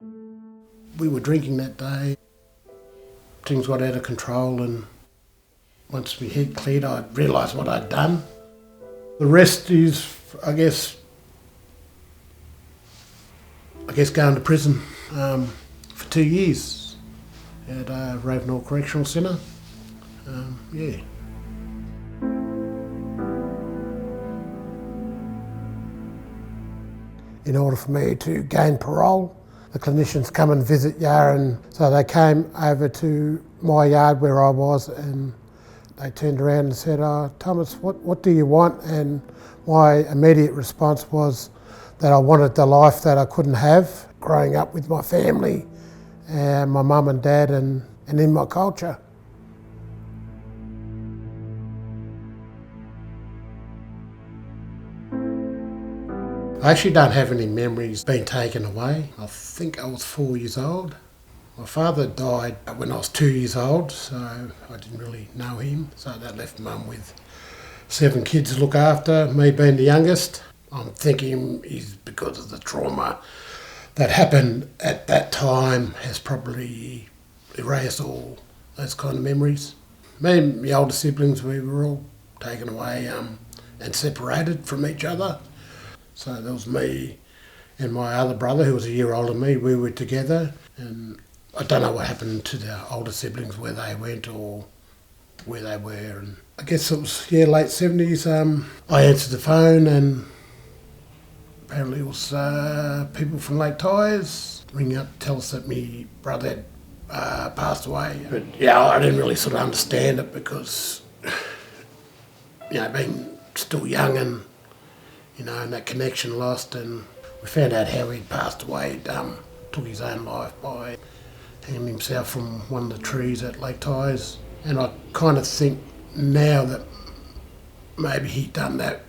We were drinking that day. Things got out of control, and once my head cleared, I realised what I'd done. The rest is, I guess going to prison for 2 years at Ravenhall Correctional Centre. Yeah. In order for me to gain parole, the clinicians come and visit you, and so they came over to my yard where I was, and they turned around and said, "Oh, Thomas, what do you want?" And my immediate response was that I wanted the life that I couldn't have growing up with my family and my mum and dad and in my culture. I actually don't have any memories being taken away. I think I was 4 years old. My father died when I was 2 years old, so I didn't really know him. So that left mum with 7 kids to look after, me being the youngest. I'm thinking is because of the trauma that happened at that time has probably erased all those kind of memories. Me and my older siblings, we were all taken away and separated from each other. So there was me and my other brother, who was a year older than me. We were together, and I don't know what happened to the older siblings, where they went or where they were. And I guess it was, late 70s. I answered the phone, and apparently it was people from Lake Tyers ringing up to tell us that my brother had passed away. But I didn't really sort of understand it because, being still young and and that connection lost, and we found out how he'd passed away. He'd took his own life by hanging himself from one of the trees at Lake Tyers. And I kind of think now that maybe he'd done that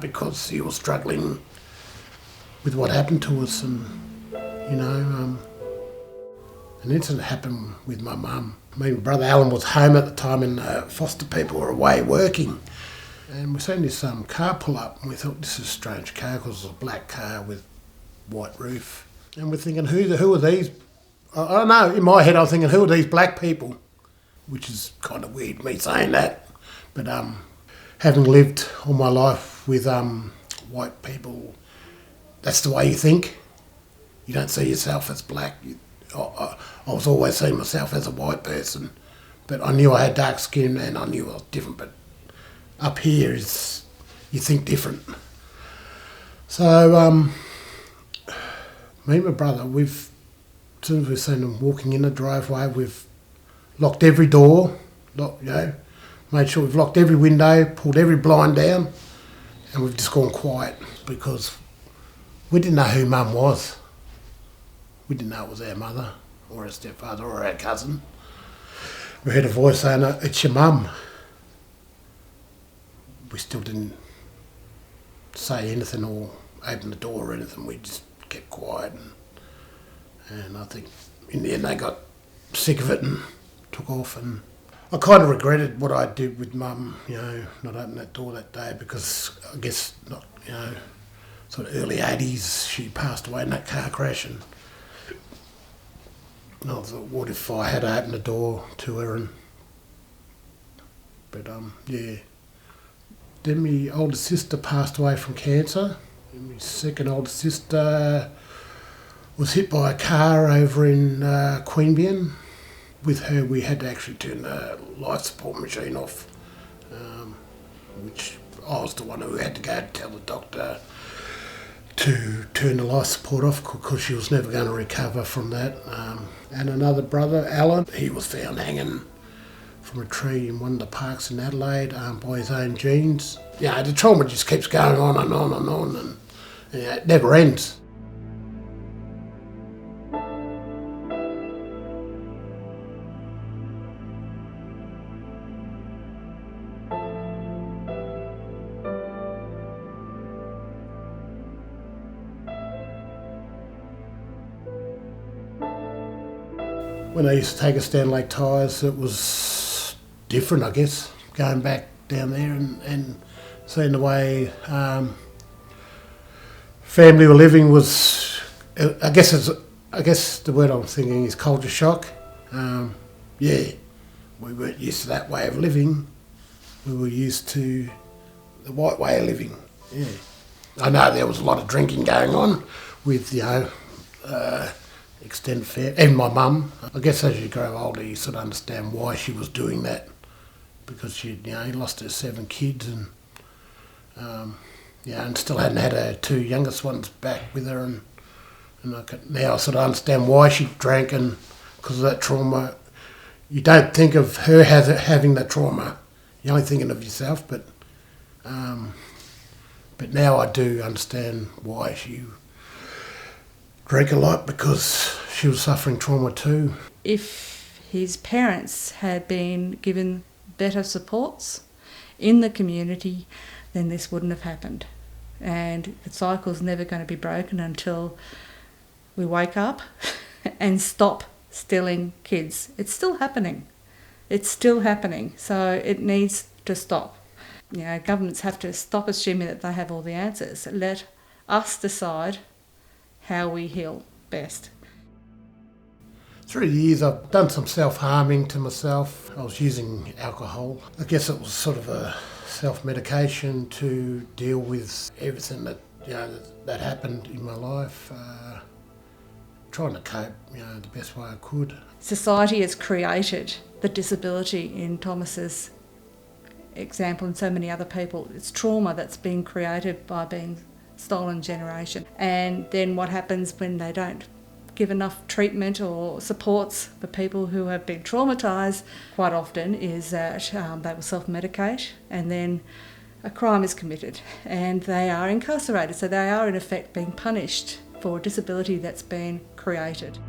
because he was struggling with what happened to us. And, an incident happened with my mum. My brother Alan was home at the time, and foster people were away working. And we seen this car pull up, and we thought, this is a strange car because it was a black car with white roof. And we're thinking, who are these? I don't know, in my head I was thinking, who are these black people? Which is kind of weird, me saying that. But having lived all my life with white people, that's the way you think. You don't see yourself as black. I was always seeing myself as a white person. But I knew I had dark skin, and I knew I was different. But up here is, you think different. So me and my brother, as soon as we've seen him walking in the driveway, we've locked every door, made sure we've locked every window, pulled every blind down, and we've just gone quiet because we didn't know who Mum was. We didn't know it was our mother or our stepfather or our cousin. We heard a voice saying, "It's your mum." We still didn't say anything or open the door or anything. We just kept quiet, and I think in the end they got sick of it and took off. And I kind of regretted what I did with Mum, not opening that door that day, because I guess sort of early 80s she passed away in that car crash, and I thought, what if I had opened the door to her? But Then my older sister passed away from cancer. And my second older sister was hit by a car over in Queanbeyan. With her, we had to actually turn the life support machine off, which I was the one who had to go to tell the doctor to turn the life support off because she was never going to recover from that. And another brother, Alan, he was found hanging from a tree in one of the parks in Adelaide by his own jeans. The trauma just keeps going on and on and on, and it never ends. When I used to take us down Lake Tyers, it was different, I guess, going back down there and seeing the way family were living was, I guess it's I guess the word I'm thinking is culture shock. Yeah, we weren't used to that way of living. We were used to the white way of living. Yeah, I know there was a lot of drinking going on with, extended family, and my mum. I guess as you grow older, you sort of understand why she was doing that, because she, lost her 7 kids and, and still hadn't had her 2 youngest ones back with her, and now I sort of understand why she drank, and because of that trauma. You don't think of her having that trauma. You're only thinking of yourself, but now I do understand why she drank a lot, because she was suffering trauma too. If his parents had been given better supports in the community, then this wouldn't have happened. And the cycle's never going to be broken until we wake up and stop stealing kids. It's still happening. It's still happening. So it needs to stop. Governments have to stop assuming that they have all the answers. Let us decide how we heal best. Through the years, I've done some self-harming to myself. I was using alcohol. I guess it was sort of a self-medication to deal with everything that that happened in my life. Trying to cope, the best way I could. Society has created the disability in Thomas's example and so many other people. It's trauma that's been created by being stolen generation. And then what happens when they don't give enough treatment or supports for people who have been traumatised quite often is that they will self-medicate, and then a crime is committed and they are incarcerated. So they are in effect being punished for disability that's been created.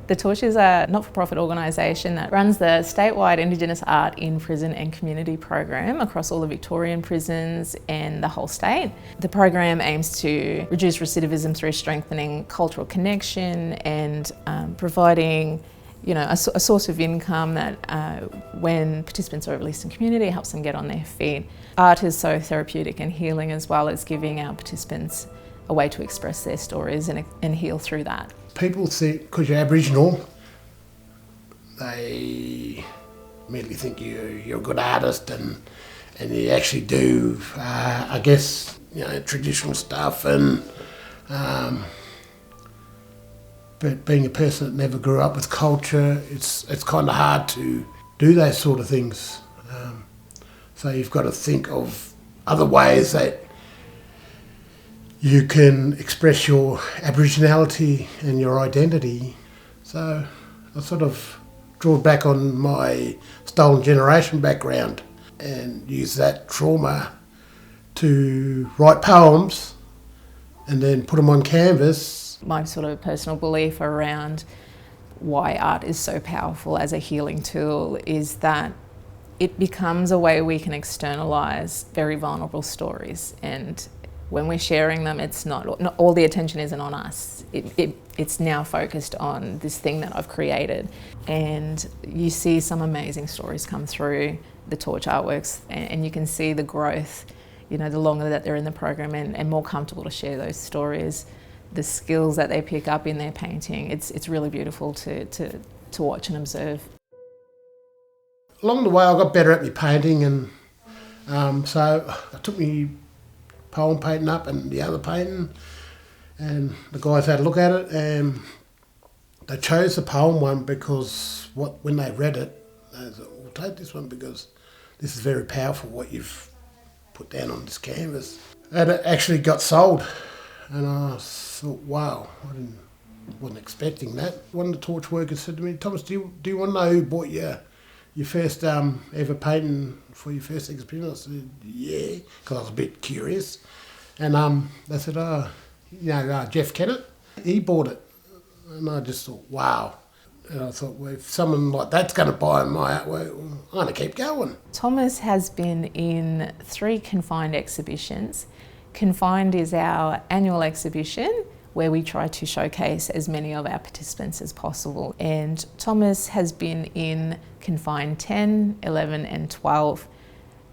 The Torch is a not-for-profit organisation that runs the statewide Indigenous Art in Prison and Community program across all the Victorian prisons and the whole state. The program aims to reduce recidivism through strengthening cultural connection and providing a source of income that when participants are released in community helps them get on their feet. Art is so therapeutic and healing, as well as giving our participants a way to express their stories and heal through that. People think, because you're Aboriginal, they immediately think you're a good artist and you actually do, I guess, traditional stuff. And but being a person that never grew up with culture, it's kind of hard to do those sort of things. So you've got to think of other ways that you can express your Aboriginality and your identity. So I sort of draw back on my stolen generation background and use that trauma to write poems and then put them on canvas. My sort of personal belief around why art is so powerful as a healing tool is that it becomes a way we can externalise very vulnerable stories, and when we're sharing them, it's not all the attention isn't on us. It's now focused on this thing that I've created. And you see some amazing stories come through the Torch artworks, and you can see the growth, the longer that they're in the program and more comfortable to share those stories, the skills that they pick up in their painting. It's really beautiful to watch and observe. Along the way, I got better at my painting, and so I took me poem painting up and the other painting, and the guys had a look at it, and they chose the poem one because when they read it, they said, "We'll take this one because this is very powerful what you've put down on this canvas." And it actually got sold, and I thought, wow, wasn't expecting that. One of the Torch workers said to me, "Thomas, do you want to know who bought your first ever painting for your first exhibition?" I said, "Yeah," because I was a bit curious. And they said, Jeff Kennett, he bought it. And I just thought, wow. And I thought, well, if someone like that's going to buy my artwork, I'm going to keep going. Thomas has been in 3 confined exhibitions. Confined is our annual exhibition where we try to showcase as many of our participants as possible. And Thomas has been in Confined 10, 11 and 12.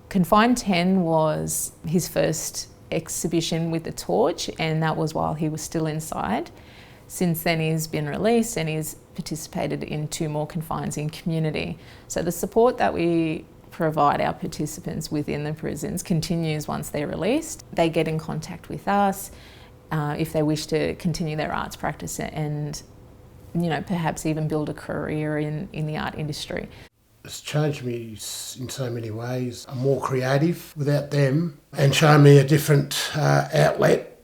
Confined 10 was his first exhibition with the torch, and that was while he was still inside. Since then he's been released and he's participated in 2 more confines in community. So the support that we provide our participants within the prisons continues once they're released. They get in contact with us if they wish to continue their arts practice and, you know, perhaps even build a career in the art industry. It's changed me in so many ways. I'm more creative without them, and shown me a different outlet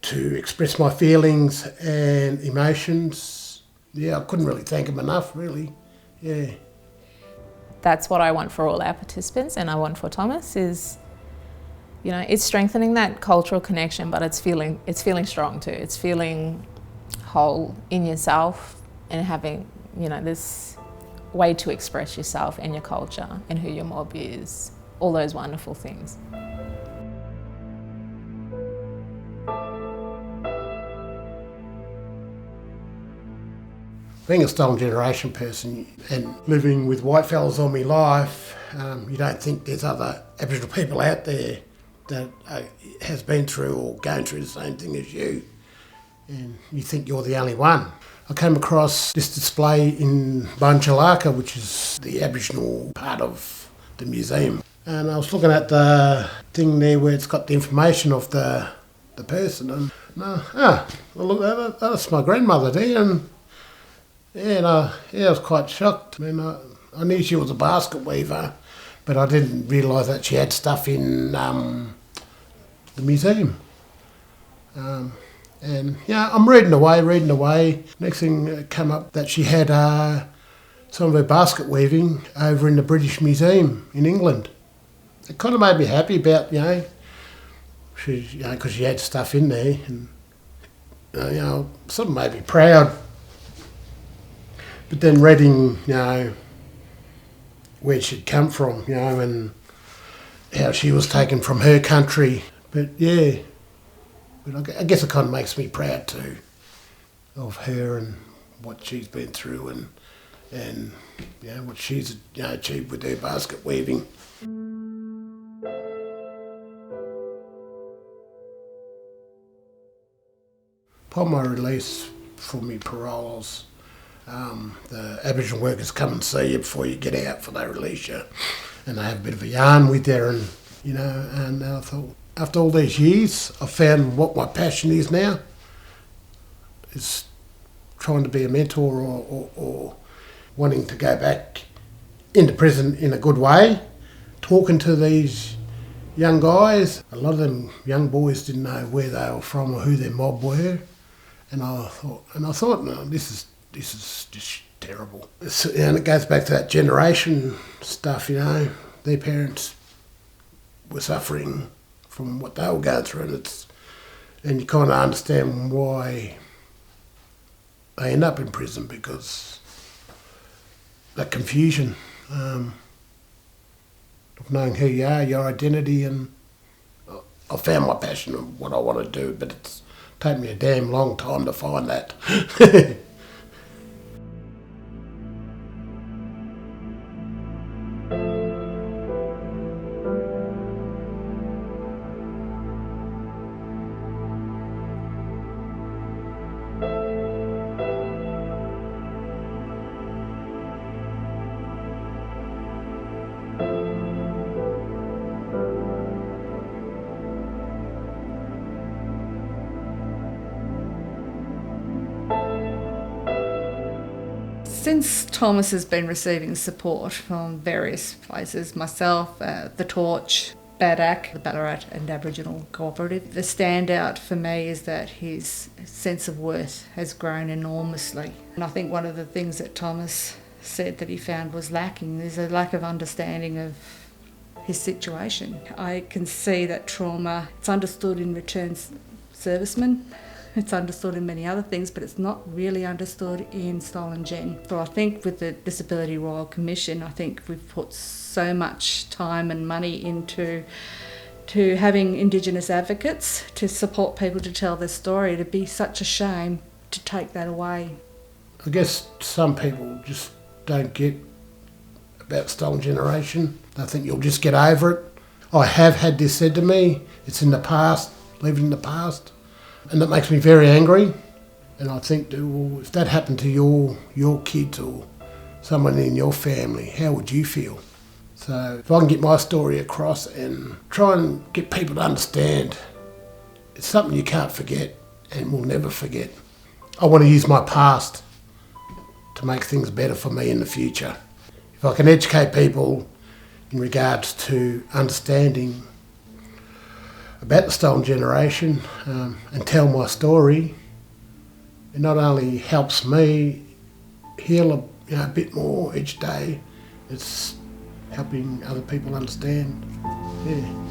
to express my feelings and emotions. Yeah, I couldn't really thank them enough, really. Yeah. That's what I want for all our participants, and I want for Thomas is, you know, it's strengthening that cultural connection, but it's feeling strong too. It's feeling whole in yourself and having, you know, this way to express yourself and your culture and who your mob is, all those wonderful things. Being a stolen generation person and living with white fellas all my life, you don't think there's other Aboriginal people out there that has been through or going through the same thing as you, and you think you're the only one. I came across this display in Bunchalaka, which is the Aboriginal part of the museum, and I was looking at the thing there where it's got the information of the person, and look, that's my grandmother there, and I was quite shocked. I mean, I knew she was a basket weaver, but I didn't realise that she had stuff in the museum. And yeah, I'm reading away. Next thing come up that she had some of her basket weaving over in the British Museum in England. It kind of made me happy about, because she had stuff in there, and sort of made me proud. But then reading, where she'd come from, and how she was taken from her country. But I guess it kind of makes me proud too, of her and what she's been through and what she's achieved with her basket weaving. Upon my release from my paroles, the Aboriginal workers come and see you before you get out, for they release you, and they have a bit of a yarn with you, and I thought, after all these years, I found what my passion is now, is trying to be a mentor or wanting to go back into prison in a good way, talking to these young guys. A lot of them young boys didn't know where they were from or who their mob were, and I thought, no, this is just terrible. And it goes back to that generation stuff, their parents were suffering from what they were going through, and you kind of understand why they end up in prison, because that confusion of knowing who you are, your identity, and I found my passion of what I want to do, but it's taken me a damn long time to find that. Since Thomas has been receiving support from various places, myself, the Torch, BADAC, the Ballarat and Aboriginal Cooperative, the standout for me is that his sense of worth has grown enormously. And I think one of the things that Thomas said that he found was lacking is a lack of understanding of his situation. I can see that trauma, it's understood in returned servicemen, it's understood in many other things, but it's not really understood in stolen gen. So I think with the Disability Royal Commission, I think we've put so much time and money into to having Indigenous advocates to support people to tell their story. It'd be such a shame to take that away. I guess some people just don't get about stolen generation. They think you'll just get over it. I have had this said to me, it's in the past, leave it in the past. And that makes me very angry. And I think, well, if that happened to your kids or someone in your family, how would you feel? So if I can get my story across and try and get people to understand, it's something you can't forget and will never forget. I want to use my past to make things better for me in the future. If I can educate people in regards to understanding about the stolen generation and tell my story, it not only helps me heal a bit more each day, it's helping other people understand. Yeah.